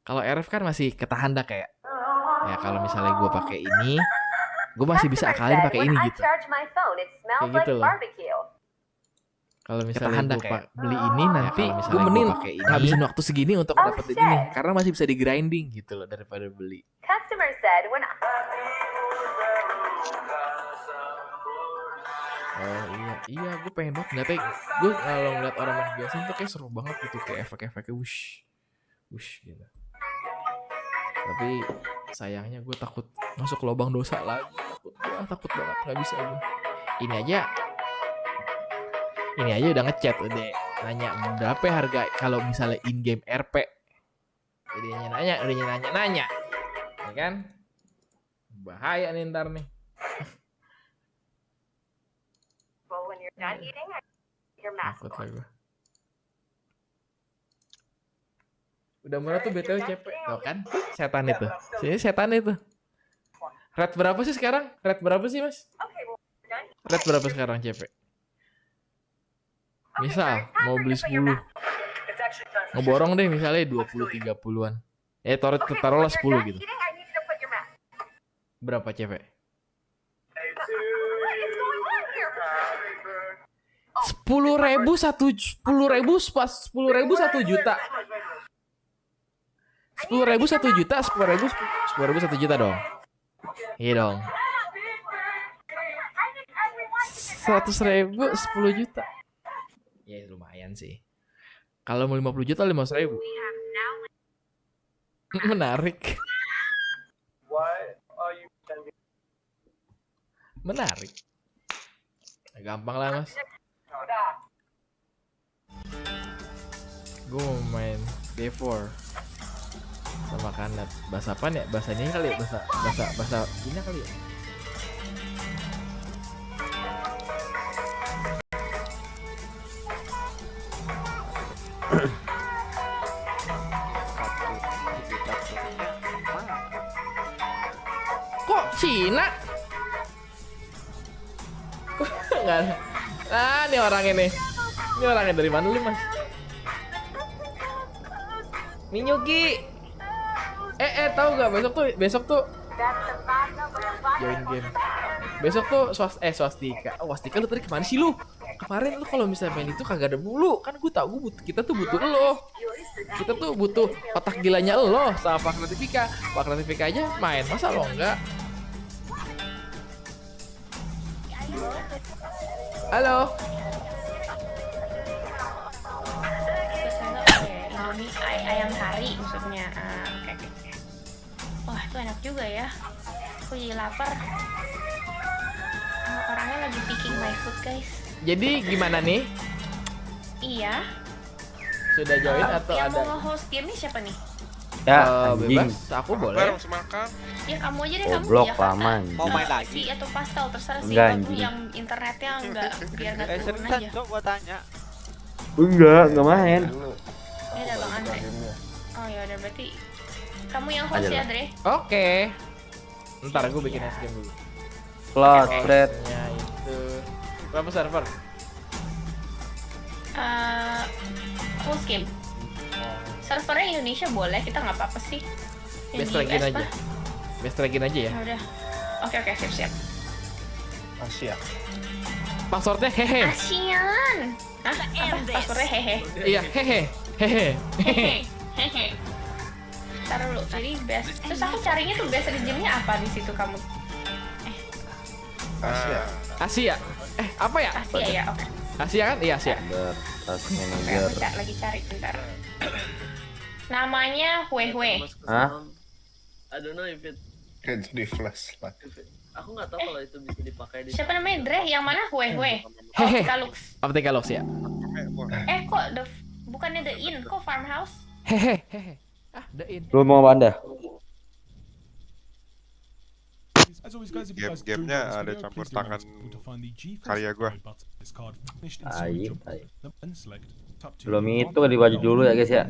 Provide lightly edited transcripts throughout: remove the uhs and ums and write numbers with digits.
Kalau RF kan masih ketahan dah kayak. Ya kalau misalnya gue pakai ini, gue masih bisa akalin pakai ini gitu. Kayak gitu loh. Kalau misalnya gue beli ini nanti gue mending ngabisin waktu segini untuk dapetin ini karena masih bisa di grinding gitu loh daripada beli. Oh iya gue pengen banget ngeliatnya. Gue kalau ngeliat orang main biasa tuh kayak seru banget gitu, kayak efek-efeknya wush gitu. Tapi sayangnya gue takut masuk lubang dosa lagi. Takut banget, nggak bisa gue. Ini aja udah ngechat udah nanya berapa harga kalau misalnya in game RP. Udah nanya, ya kan? Bahaya nih ntar nih. Takut lah gue. Udah murah tuh BTW CP. Tuh kan? Setan itu. Sini setan itu. Red berapa sih sekarang? Red berapa sih, Mas? Red berapa sekarang CP? Misal mau beli 10. Ngeborong deh misalnya 20-30-an. Taruhlah 10 gitu. Berapa CP? 10.000 1 juta. 10.000 1 juta, 10.000 1 juta dong. Iya dong. 100.000 10 juta. Ya lumayan sih. Kalau mau 50 juta 500.000. Menarik. Menarik. Gampang lah Mas. Gue mau main GeForce sama kanat. Bahasa apa ya? Bahasa ini kali ya? Bahasa ini kali ya? Kok Cina? Kok enggak ada? Ah, ini orang ini. Ini orangnya dari mana lu, Mas? Minyuki. Tahu gak besok tuh join game. Besok tuh swastika. Swastika lu tadi kemana sih lu? Kemarin lu kalau misalnya main itu kagak ada mulu. Kan gue tahu kita tuh butuh lo. Kita tuh butuh otak gilanya lo sama Pak Kreatifika. Pak Kreatifika aja main, masa lo enggak? Halo. Ini ayam kari maksudnya. Oke. Wah, itu enak juga ya. Aku jadi lapar. Orangnya lagi picking my food, guys. Jadi gimana nih? Iya. Sudah join atau yang ada? Yang mau nge-host game-nya siapa nih? Ya, bebas. Aku boleh. Ya kamu aja deh, kamu Goblok, ya. paman. Mau main lagi atau pastel terserah sih. Enggak, Kamu yang internetnya enggak biar enggak turun seriusan aja. Cok, gua tanya. Enggak main. Ini ada Bang Andre. Oh ya udah, berarti kamu yang host ya, Dre. Oke. Ntar gue bikin es krim dulu. Cloud Fred. Ya itu. Berapa server? Host game. Servernya Indonesia boleh, kita nggak apa-apa sih. Best login aja. Best login aja ya. Ya udah. Oke, siap. Siap. Passwordnya hehe. Asian. Hah? Apa passwordnya hehe? Iya hehe. Hehe. Taruh dulu. Jadi best. Terus aku carinya tuh best region-nya apa di situ kamu? Asia. Apa ya? Asia ya, oke. Asia kan? Iya Asia. Task Oke, manager. aku lagi cari bentar. Namanya Huehue. Hah? I don't know if it Jadi flash lah. aku nggak tahu kalau itu bisa dipakai di Siapa namanya, Dre? Yang mana Huehue? Hehe. Kalux. Optika Lux ya. Kok bukannya The Inn, kok Farmhouse? Hehe. The In. Lu mau apa Anda? Game-gamenya ada campur tangan karya gua. Belum itu dibaju dulu ya guys ya.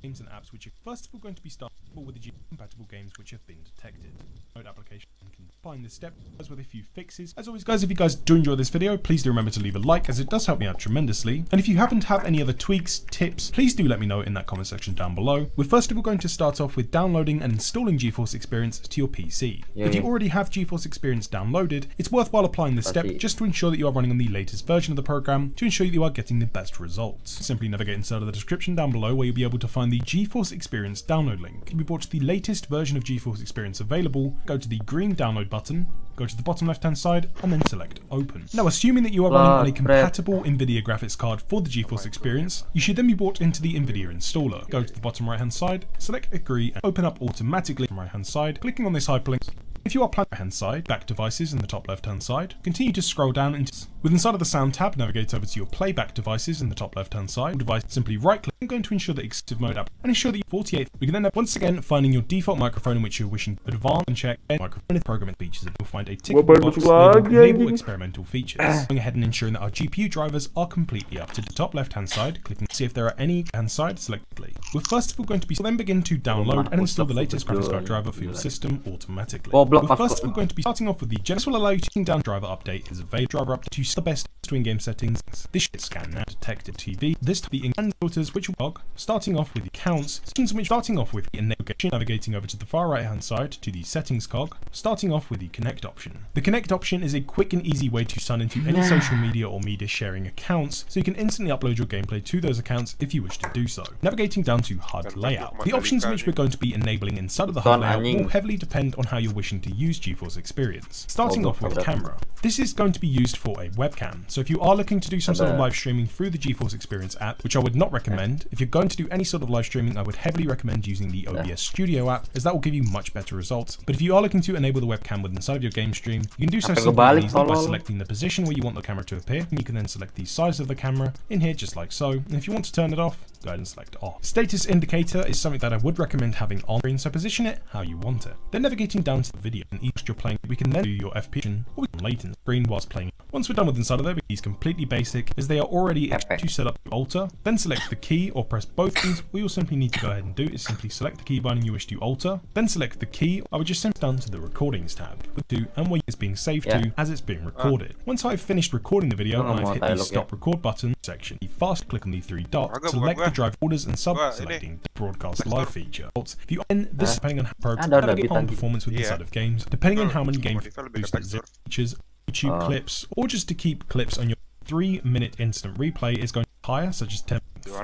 games and apps which are first of all going to be started with the compatible games which have been detected. Node application can find this step with a few fixes. As always guys, if you guys do enjoy this video, please do remember to leave a like as it does help me out tremendously. And if you happen to have any other tweaks, tips, please do let me know in that comment section down below. We're first of all going to start off with downloading and installing GeForce Experience to your PC. If you already have GeForce Experience downloaded, it's worthwhile applying this step just to ensure that you are running on the latest version of the program to ensure that you are getting the best results. Simply navigate inside of the description down below where you'll be able to find the GeForce Experience download link. If you bought the latest version of GeForce Experience available, go to the green download button, go to the bottom left hand side and then select open. Now assuming that you are running on a compatible NVIDIA graphics card for the GeForce Experience, you should then be brought into the NVIDIA installer. Go to the bottom right hand side, select agree and open up automatically from right hand side, clicking on this hyperlink. If you are playing right hand side, back devices in the top left hand side, continue to scroll down inside of the sound tab, navigate over to your playback devices in the top left hand side. Device, simply right click, I'm going to ensure the executive mode app and ensure that 48. We can then once again finding your default microphone in which you're wishing to advance and check microphone programming features. You'll find a tick box labeled enable experimental features. Going ahead and ensuring that our GPU drivers are completely up to the top left hand side, clicking to see if there are any hand side selectedly. We're first of all going to then begin to download and install the latest graphics card driver for your system automatically. We're first of all going to be starting off with this will allow you to down driver update is available. Driver update to the best in-game settings. This should scan now detected TV. This to the in-game filters which will log. Starting off with the counts. Starting off with the navigation, navigating over to the far right hand side to the settings cog. Starting off with the connect option. The connect option is a quick and easy way to sign into any social media or media sharing accounts, so you can instantly upload your gameplay to those accounts if you wish to do so. Navigating down to HUD layout. The options which we're going to be enabling inside of the HUD layout will heavily depend on how you're wishing to use GeForce Experience. Starting off with camera. This is going to be used for a webcam, so if you are looking to do some sort of live streaming through the GeForce Experience app, which I would not recommend, if you're going to do any sort of live streaming, I would heavily recommend using the OBS Studio app, as that will give you much better results. But if you are looking to enable the webcam within inside of your game stream, you can do so simply and easily by selecting the position where you want the camera to appear, and you can then select the size of the camera in here just like so. And if you want to turn it off, go ahead and select off. Status indicator is something that I would recommend having on screen, so position it how you want it. Then navigating down to the video and each you're playing, we can then do your FPS or latency screen whilst playing. Once we're done with inside of there, these completely basic as they are already to set up to alter. Then select the key or press both keys. All you'll simply need to go ahead and do is simply select the key binding you wish to alter, then select the key. I would just send it down to the recordings tab with do and where it's being saved to as it's being recorded. Once I've finished recording the video and I've hit the stop record button section, you fast click on the three dots, select the drive orders and selecting the broadcast live feature. If you end this depending on how program performance with inside of games, depending on how many game features, YouTube clips, or just to keep clips on your 3-minute instant replay is going to be higher, such as 10.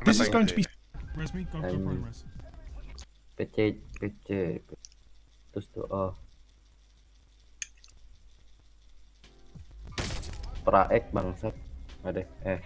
This is going to be PC terus tuh praek bangsat ada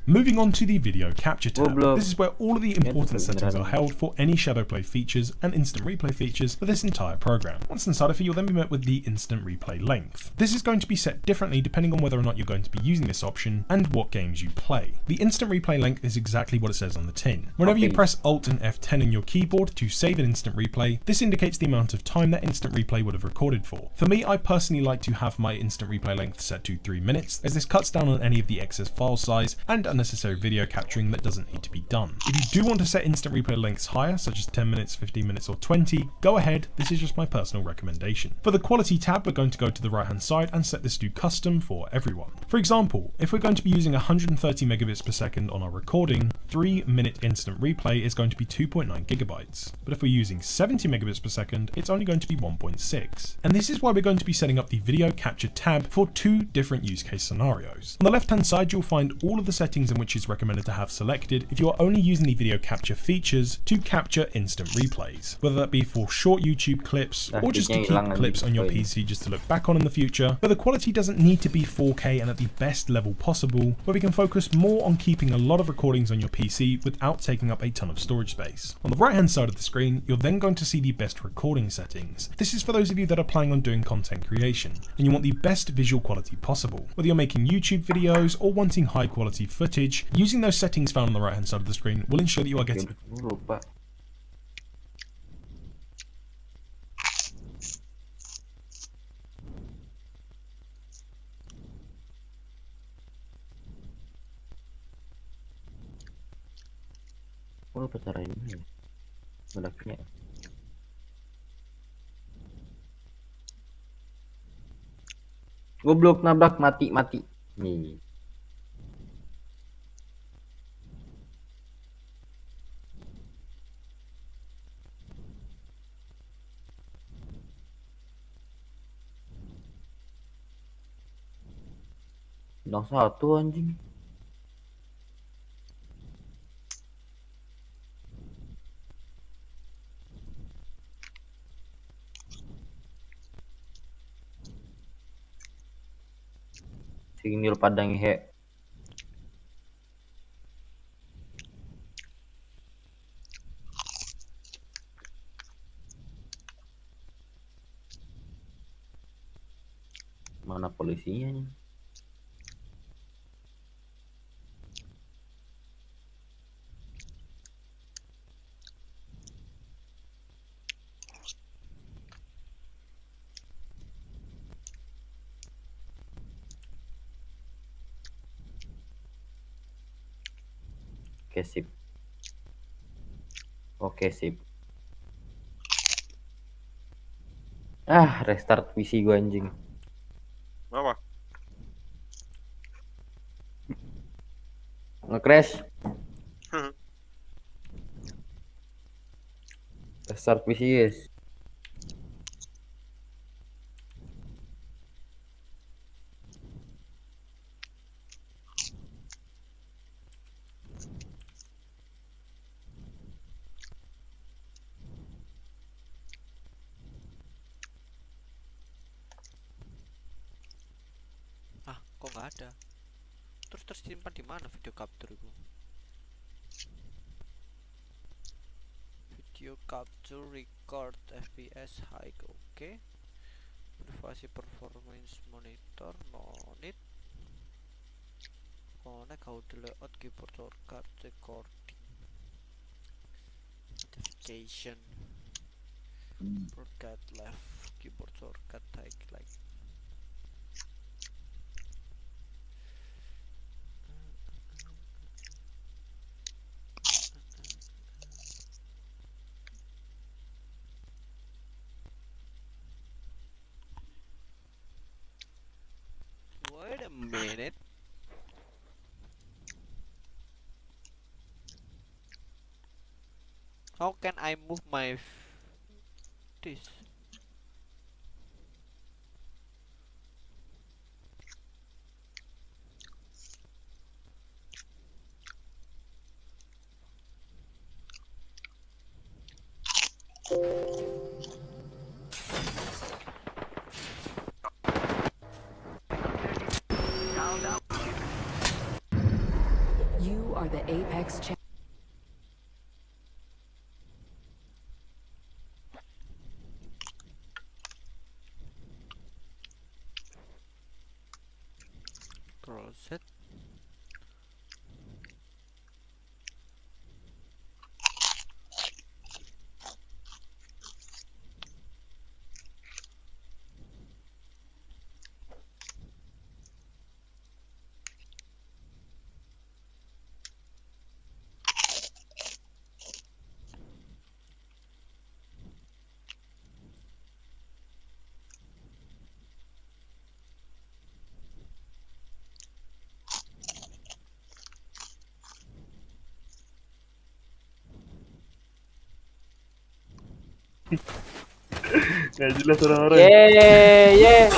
Moving on to the video capture tab. This is where all of the important settings are held for any shadow play features and instant replay features for this entire program. Once inside of it, you'll then be met with the instant replay length. This is going to be set differently depending on whether or not you're going to be using this option and what games you play. The instant replay length is exactly what it says on the tin. Whenever you press Alt and F10 on your keyboard to save an instant replay, this indicates the amount of time that instant replay would have recorded for. For me, I personally like to have my instant replay length set to 3 minutes, as this cuts down on any of the excess file size and unnecessary video capturing that doesn't need to be done. If you do want to set instant replay lengths higher, such as 10 minutes, 15 minutes, or 20, go ahead. This is just my personal recommendation. For the quality tab, we're going to go to the right hand side and set this to custom for everyone. For example, if we're going to be using 130 megabits per second on our recording, 3-minute instant replay is going to be 2.9 gigabytes. But if we're using 70 megabits per second, it's only going to be 1.6. And this is why we're going to be setting up the video capture tab for 2 different use case scenarios. On the left hand side, you'll find all of the settings in which is recommended to have selected if you are only using the video capture features to capture instant replays, whether that be for short YouTube clips or just to keep clips on your PC just to look back on in the future, where the quality doesn't need to be 4K and at the best level possible, where we can focus more on keeping a lot of recordings on your PC without taking up a ton of storage space. On the right hand side of the screen, you're then going to see the best recording settings. This is for those of you that are planning on doing content creation and you want the best visual quality possible. Whether you're making YouTube videos or wanting high quality footage, using those settings found on the right hand side of the screen will ensure that you are getting Oh, apa cara ini ya? Meledaknya. Goblok, nabrak, mati. Nih. Bintang 1 anjing. Signal padang he. Mana polisinya nih? Oke, sip. Oke, sip. Restart PC gua anjing. Apa? Nge-crash. Restart PC, guys. Kok nggak ada? Terus tersimpan di mana video capture itu? Video capture record FPS high, oke. Privasi performance monitor no need. Connect how to layout keyboard shortcut recording. Notification. Broadcast left keyboard shortcut highlight. Wait a minute. How can I move my this? You are the Apex champion. Close it. Gak jelas orang-orang. Yeah.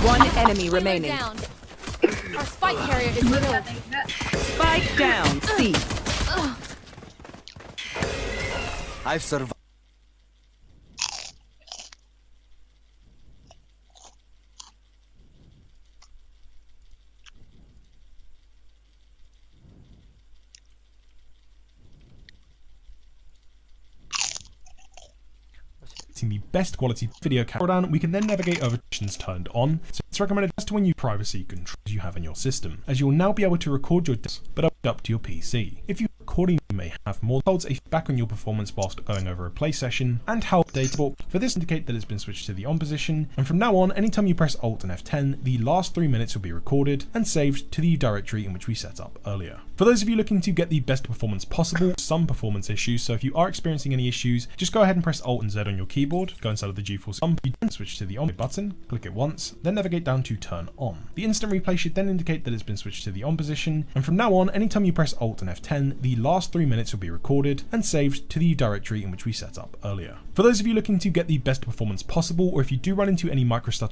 One enemy remaining. Our spike carrier is middle. Spike down. C. I've survived. The best quality video camera down, we can then navigate over options turned on, so it's recommended just when you privacy controls you have in your system, as you'll now be able to record your discs but up to your PC. If you record accordingly you may have more holds a feedback on your performance whilst going over a play session, and how updatable. For this indicate that it's been switched to the on position, and from now on anytime you press Alt and F10 the last 3 minutes will be recorded and saved to the directory in which we set up earlier. For those of you looking to get the best performance possible, some performance issues, so if you are experiencing any issues, just go ahead and press Alt and Z on your keyboard, go inside of the GeForce and switch to the on button, click it once, then navigate down to turn on. The instant replay should then indicate that it's been switched to the on position, and from now on anytime you press Alt and F10 the last 3 minutes will be recorded and saved to the directory in which we set up earlier. For those of you looking to get the best performance possible, or if you do run into any micro stutter